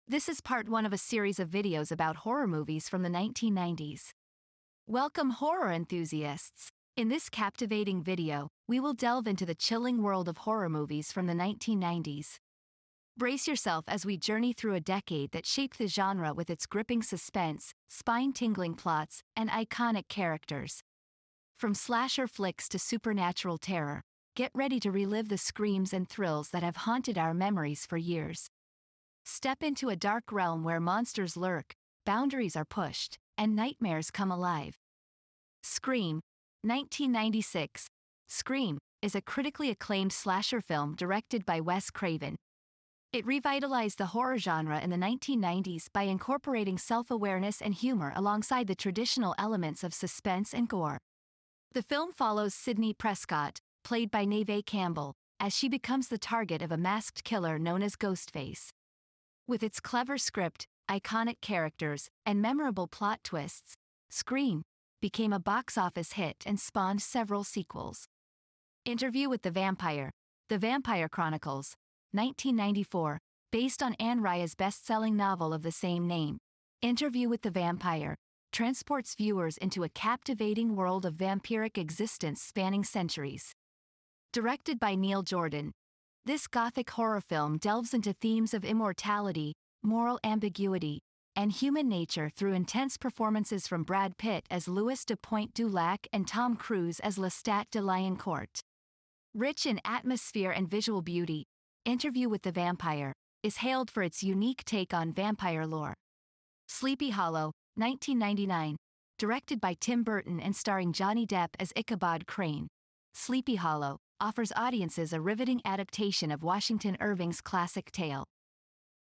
This is part one of a series of videos about horror movies from the 1990s. Welcome horror enthusiasts! In this captivating video, we will delve into the chilling world of horror movies from the 1990s. Brace yourself as we journey through a decade that shaped the genre with its gripping suspense, spine-tingling plots, and iconic characters. From slasher flicks to supernatural terror, get ready to relive the screams and thrills that have haunted our memories for years. Step into a dark realm where monsters lurk, boundaries are pushed, and nightmares come alive. Scream, 1996. Scream is a critically acclaimed slasher film directed by Wes Craven. It revitalized the horror genre in the 1990s by incorporating self-awareness and humor alongside the traditional elements of suspense and gore. The film follows Sidney Prescott, played by Neve Campbell, as she becomes the target of a masked killer known as Ghostface. With its clever script, iconic characters, and memorable plot twists, Scream became a box office hit and spawned several sequels. Interview with the Vampire, The Vampire Chronicles, 1994, based on Anne Rice's best-selling novel of the same name. Interview with the Vampire transports viewers into a captivating world of vampiric existence spanning centuries. Directed by Neil Jordan, this gothic horror film delves into themes of immortality, moral ambiguity, and human nature through intense performances from Brad Pitt as Louis de Pointe-du-Lac and Tom Cruise as Lestat de Lioncourt. Rich in atmosphere and visual beauty, Interview with the Vampire is hailed for its unique take on vampire lore. Sleepy Hollow, 1999, directed by Tim Burton and starring Johnny Depp as Ichabod Crane. Sleepy Hollow offers audiences a riveting adaptation of Washington Irving's classic tale.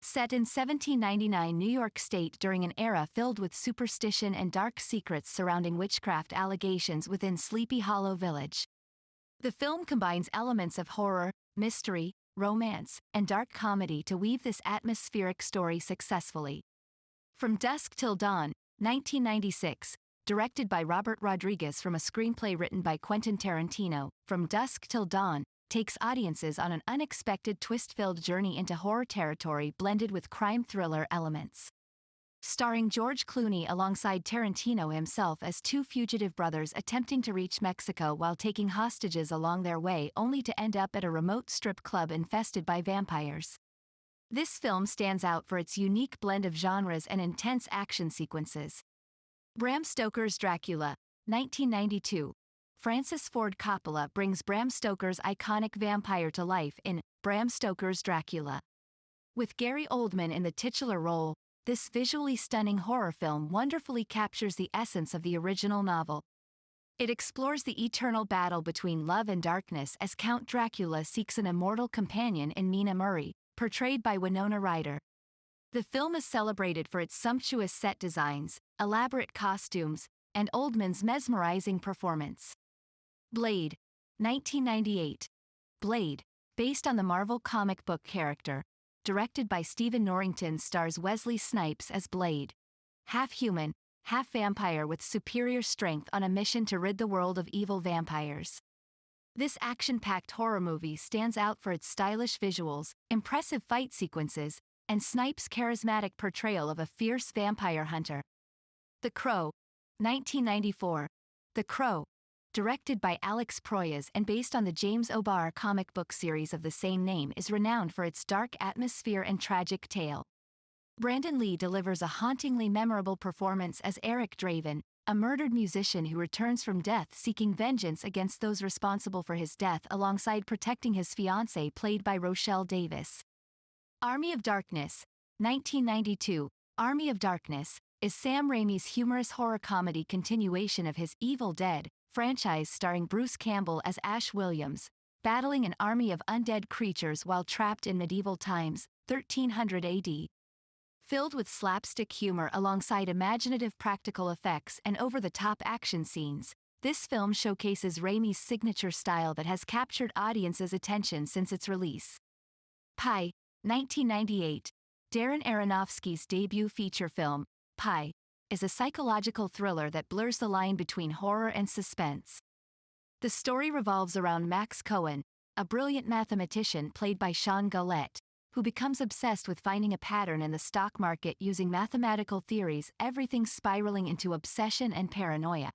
Set in 1799 New York State during an era filled with superstition and dark secrets surrounding witchcraft allegations within Sleepy Hollow Village. The film combines elements of horror, mystery, romance, and dark comedy to weave this atmospheric story successfully. From Dusk Till Dawn, 1996, directed by Robert Rodriguez from a screenplay written by Quentin Tarantino, From Dusk Till Dawn takes audiences on an unexpected twist-filled journey into horror territory blended with crime thriller elements. Starring George Clooney alongside Tarantino himself as two fugitive brothers attempting to reach Mexico while taking hostages along their way only to end up at a remote strip club infested by vampires. This film stands out for its unique blend of genres and intense action sequences. Bram Stoker's Dracula, 1992. Francis Ford Coppola brings Bram Stoker's iconic vampire to life in Bram Stoker's Dracula. With Gary Oldman in the titular role, this visually stunning horror film wonderfully captures the essence of the original novel. It explores the eternal battle between love and darkness as Count Dracula seeks an immortal companion in Mina Murray, portrayed by Winona Ryder. The film is celebrated for its sumptuous set designs, elaborate costumes, and Oldman's mesmerizing performance. Blade, 1998. Blade, based on the Marvel comic book character, directed by Stephen Norrington, stars Wesley Snipes as Blade. Half human, half vampire with superior strength on a mission to rid the world of evil vampires. This action-packed horror movie stands out for its stylish visuals, impressive fight sequences, and Snipes' charismatic portrayal of a fierce vampire hunter. The Crow, 1994. The Crow, directed by Alex Proyas and based on the James O'Barr comic book series of the same name, is renowned for its dark atmosphere and tragic tale. Brandon Lee delivers a hauntingly memorable performance as Eric Draven, a murdered musician who returns from death seeking vengeance against those responsible for his death alongside protecting his fiancée played by Rochelle Davis. Army of Darkness, 1992. Army of Darkness is Sam Raimi's humorous horror comedy continuation of his Evil Dead franchise starring Bruce Campbell as Ash Williams, battling an army of undead creatures while trapped in medieval times, 1300 AD. Filled with slapstick humor alongside imaginative practical effects and over-the-top action scenes, this film showcases Raimi's signature style that has captured audiences' attention since its release. Pi, 1998. Darren Aronofsky's debut feature film, Pi, is a psychological thriller that blurs the line between horror and suspense. The story revolves around Max Cohen, a brilliant mathematician played by Sean Gillette, who becomes obsessed with finding a pattern in the stock market using mathematical theories, everything spiraling into obsession and paranoia.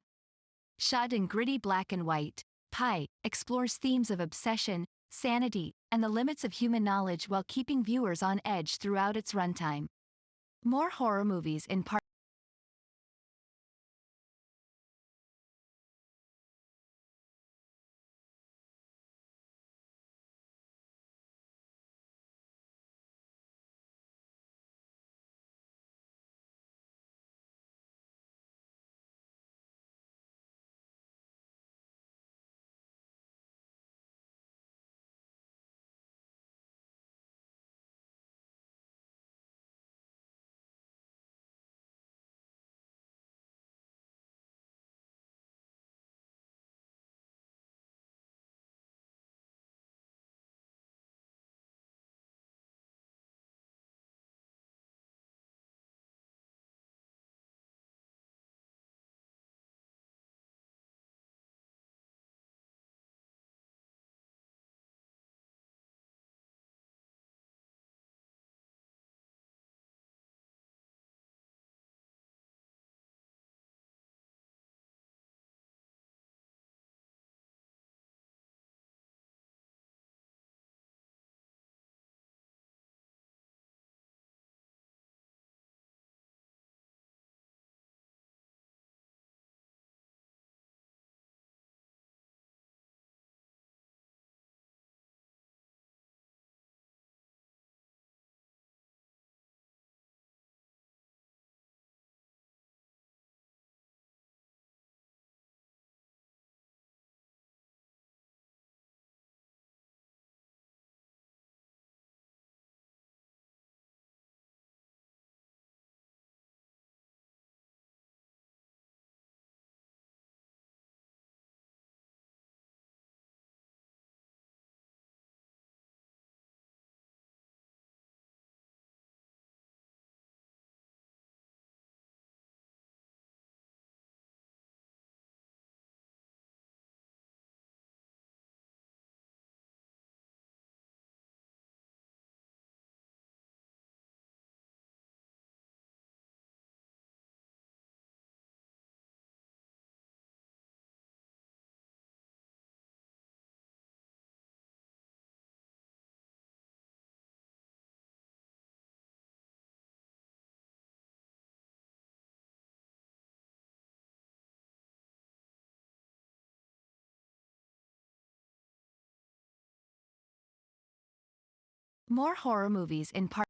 Shot in gritty black and white, Pi explores themes of obsession, sanity, and the limits of human knowledge while keeping viewers on edge throughout its runtime. More horror movies in part. More horror movies in part.